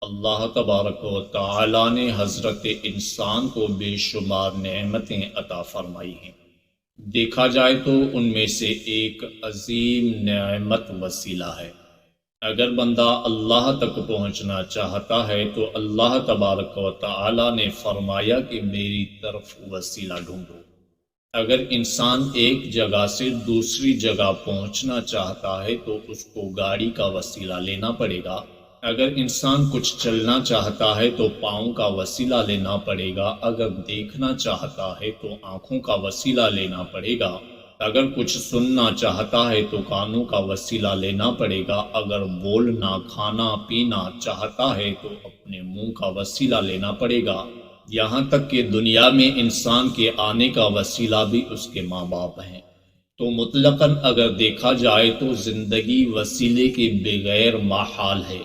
اللہ تبارک و تعالی نے حضرت انسان کو بے شمار نعمتیں عطا فرمائی ہیں۔ دیکھا جائے تو ان میں سے ایک عظیم نعمت وسیلہ ہے۔ اگر بندہ اللہ تک پہنچنا چاہتا ہے تو اللہ تبارک و تعالی نے فرمایا کہ میری طرف وسیلہ ڈھونڈو۔ اگر انسان ایک جگہ سے دوسری جگہ پہنچنا چاہتا ہے تو اس کو گاڑی کا وسیلہ لینا پڑے گا۔ اگر انسان کچھ چلنا چاہتا ہے تو پاؤں کا وسیلہ لینا پڑے گا۔ اگر دیکھنا چاہتا ہے تو آنکھوں کا وسیلہ لینا پڑے گا۔ اگر کچھ سننا چاہتا ہے تو کانوں کا وسیلہ لینا پڑے گا۔ اگر بولنا، کھانا پینا چاہتا ہے تو اپنے منہ کا وسیلہ لینا پڑے گا۔ یہاں تک کہ دنیا میں انسان کے آنے کا وسیلہ بھی اس کے ماں باپ ہیں۔ تو مطلقاً اگر دیکھا جائے تو زندگی وسیلے کے بغیر محال ہے۔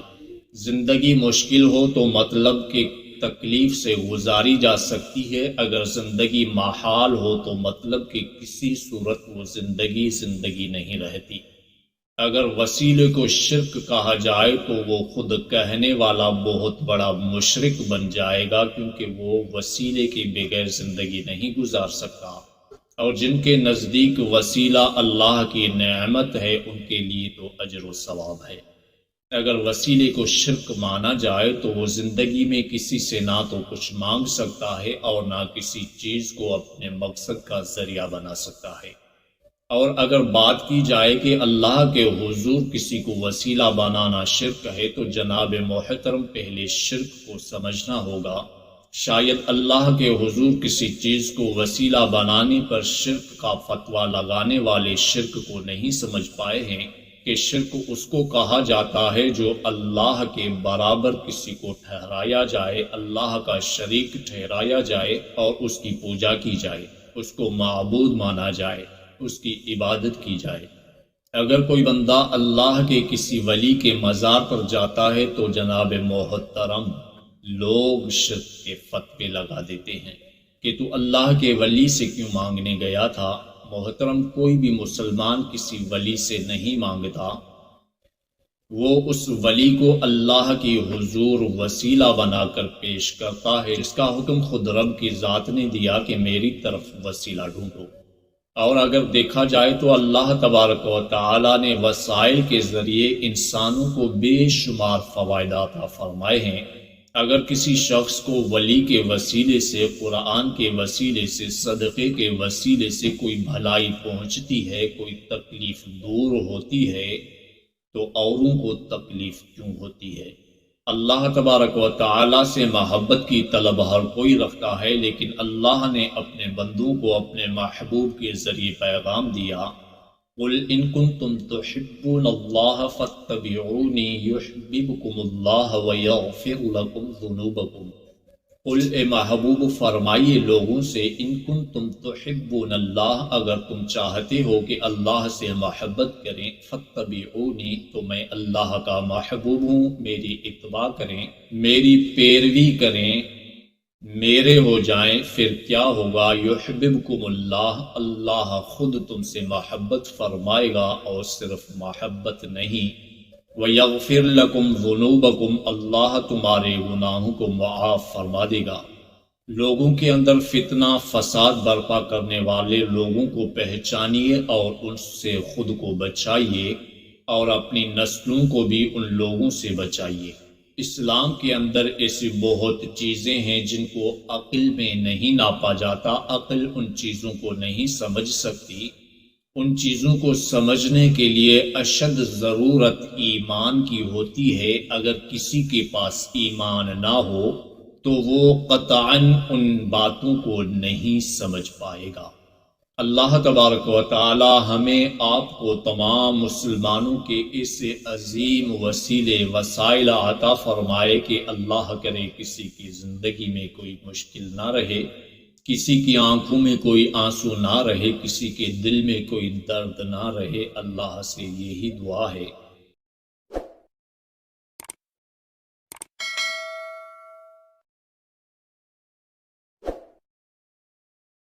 زندگی مشکل ہو تو مطلب کہ تکلیف سے گزاری جا سکتی ہے۔ اگر زندگی محال ہو تو مطلب کہ کسی صورت وہ زندگی نہیں رہتی۔ اگر وسیلے کو شرک کہا جائے تو وہ خود کہنے والا بہت بڑا مشرک بن جائے گا، کیونکہ وہ وسیلے کے بغیر زندگی نہیں گزار سکتا۔ اور جن کے نزدیک وسیلہ اللہ کی نعمت ہے ان کے لیے تو اجر و ثواب ہے۔ اگر وسیلے کو شرک مانا جائے تو وہ زندگی میں کسی سے نہ تو کچھ مانگ سکتا ہے اور نہ کسی چیز کو اپنے مقصد کا ذریعہ بنا سکتا ہے۔ اور اگر بات کی جائے کہ اللہ کے حضور کسی کو وسیلہ بنانا شرک ہے تو جناب محترم پہلے شرک کو سمجھنا ہوگا۔ شاید اللہ کے حضور کسی چیز کو وسیلہ بنانے پر شرک کا فتویٰ لگانے والے شرک کو نہیں سمجھ پائے ہیں کہ شرک اس کو کہا جاتا ہے جو اللہ کے برابر کسی کو ٹھہرایا جائے، اللہ کا شریک ٹھہرایا جائے اور اس کی پوجا کی جائے، اس کو معبود مانا جائے، اس کی عبادت کی جائے۔ اگر کوئی بندہ اللہ کے کسی ولی کے مزار پر جاتا ہے تو جناب محترم لوگ شرک کے فتوے لگا دیتے ہیں کہ تو اللہ کے ولی سے کیوں مانگنے گیا تھا۔ محترم کوئی بھی مسلمان کسی ولی سے نہیں مانگتا، وہ اس ولی کو اللہ کی حضور وسیلہ بنا کر پیش کرتا ہے، جس کا حکم خود رب کی ذات نے دیا کہ میری طرف وسیلہ ڈھونڈو۔ اور اگر دیکھا جائے تو اللہ تبارک و تعالی نے وسائل کے ذریعے انسانوں کو بے شمار فوائد عطا فرمائے ہیں۔ اگر کسی شخص کو ولی کے وسیلے سے، قرآن کے وسیلے سے، صدقے کے وسیلے سے کوئی بھلائی پہنچتی ہے، کوئی تکلیف دور ہوتی ہے تو اوروں کو تکلیف کیوں ہوتی ہے؟ اللہ تبارک و تعالی سے محبت کی طلب ہر کوئی رکھتا ہے، لیکن اللہ نے اپنے بندوں کو اپنے محبوب کے ذریعے پیغام دیا، قل ان کنتم تحبون اللہ فاتبعونی یحببکم اللہ ویغفر لکم ذنوبکم۔ قل اے محبوب فرمائیے لوگوں سے، ان کنتم تحبون اللہ، اگر تم چاہتے ہو کہ اللہ سے محبت کریں، فاتبعونی تو میں اللہ کا محبوب ہوں، میری اتباع کریں، میری پیروی کریں، میرے ہو جائیں، پھر کیا ہوگا؟ یحببکم اللہ، اللہ خود تم سے محبت فرمائے گا، اور صرف محبت نہیں، ویغفر لکم ذنوبکم، اللہ تمہارے گناہوں کو معاف فرما دے گا۔ لوگوں کے اندر فتنہ فساد برپا کرنے والے لوگوں کو پہچانیے اور ان سے خود کو بچائیے، اور اپنی نسلوں کو بھی ان لوگوں سے بچائیے۔ اسلام کے اندر ایسی بہت چیزیں ہیں جن کو عقل میں نہیں ناپا جاتا، عقل ان چیزوں کو نہیں سمجھ سکتی۔ ان چیزوں کو سمجھنے کے لیے اشد ضرورت ایمان کی ہوتی ہے۔ اگر کسی کے پاس ایمان نہ ہو تو وہ قطعاً ان باتوں کو نہیں سمجھ پائے گا۔ اللہ تبارک و تعالی ہمیں آپ کو تمام مسلمانوں کے ایسے عظیم وسیلے وسائل عطا فرمائے کہ اللہ کرے کسی کی زندگی میں کوئی مشکل نہ رہے، کسی کی آنکھوں میں کوئی آنسو نہ رہے، کسی کے دل میں کوئی درد نہ رہے۔ اللہ سے یہی دعا ہے۔